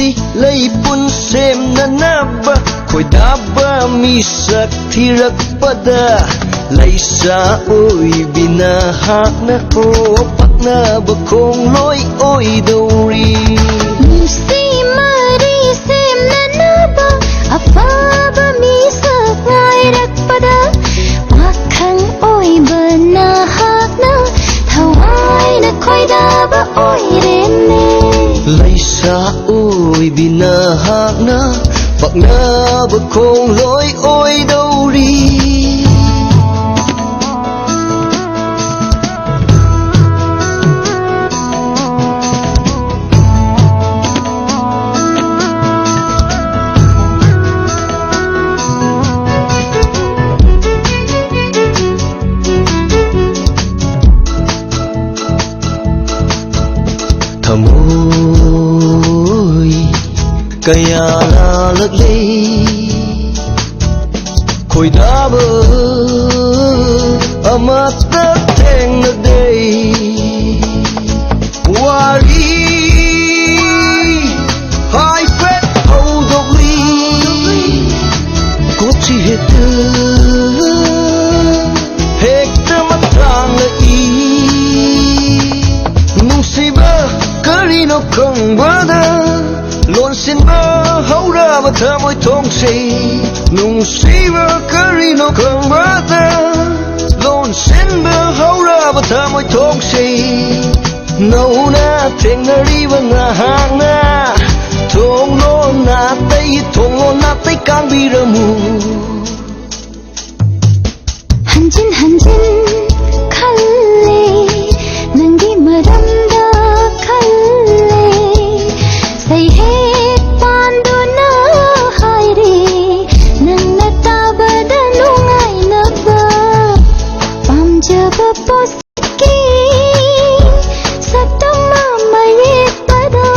si lay pun sem na naba khoi daba mi sak thirak pada laisa oi bina hak na o pakna ba khong loi oi dori si mari sem na naba apa ba mi sak ngai rak pada wakhang oi bana hak na thawai na khoi daba oi rene laisa oi bina hak na pakna ba khong loi oi dori Thamoi kaya lalagay khoi daba amata theng na day wari hai phết âu độc ly có chi hết mắt tràng là y nung si ba kari no không bơ đơ lộn xin bơ hấu ra mà thơ môi thong si nung si bơ kari no không bơ đơ lộn xin bơ hấu ra mà thơ môi thong si nâu na theng na ri va nga hang na thong lo na tay kang bi ra mu hanjin khalle nangi maram da khalle say he pandu na hai re nang na ta bada lungai na ba pam jab pos ki satama mai pada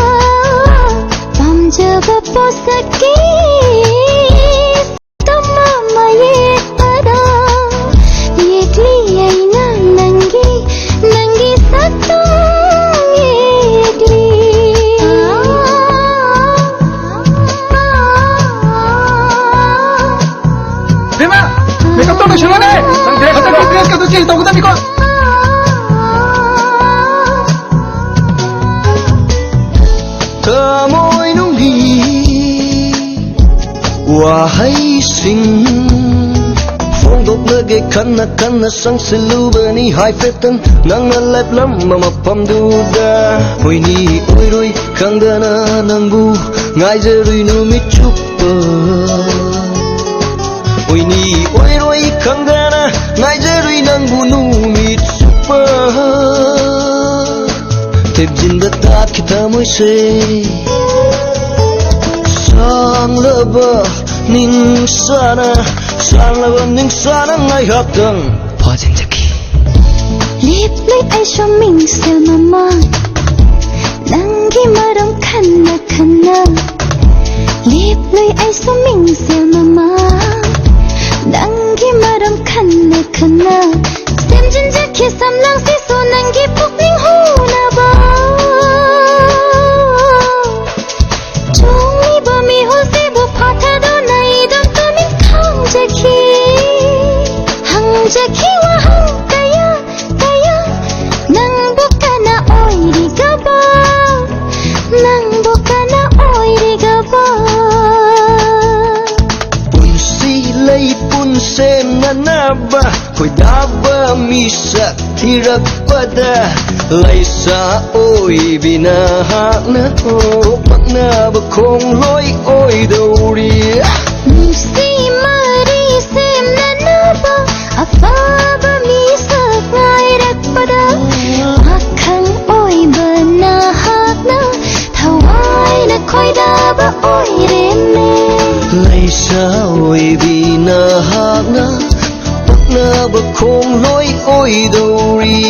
pam jab pos ki satama mai pada yekli aina nangi satang yekli Rima, makeup to शुरू है हम देख सकते हैं ड्रेस का तो चीज तो कुछ नहीं को Thamoi nung hi wahai sing phong độc nơi ghê khăn sang silu bani hai phết tân nang na lep lam mà pam du da oi ni oi roi khang da na nang bu ngai je rui nu mi chup oi ni oi roi khang da na ngai je rui nang bu nu mi chup tệp jin da ta kita moi se sang laba ning sana ngai hap tang phajin jaki lip lai ai so ming sel mama nangi maram khanna lip lai ai so ming sel mama nangi maram khanna sem jin jaki sam lang si so nangi pok ning hu na ba chong mi ba mi ho se bo phatha do nai dam ta min khang jaki wa hang kaya nang bukana oi ri gaba pun si lay pun sem na naba khoi daba mi sak thirak pada laisa oi bina hak na o pakna ba khong loi oi dori si mari sem na naba apa ba mi sak ngai rak pada wakhang oi bana hak na thawai na khoi daba oi rene laisa oi bina hak na pakna ba khong loi oi dori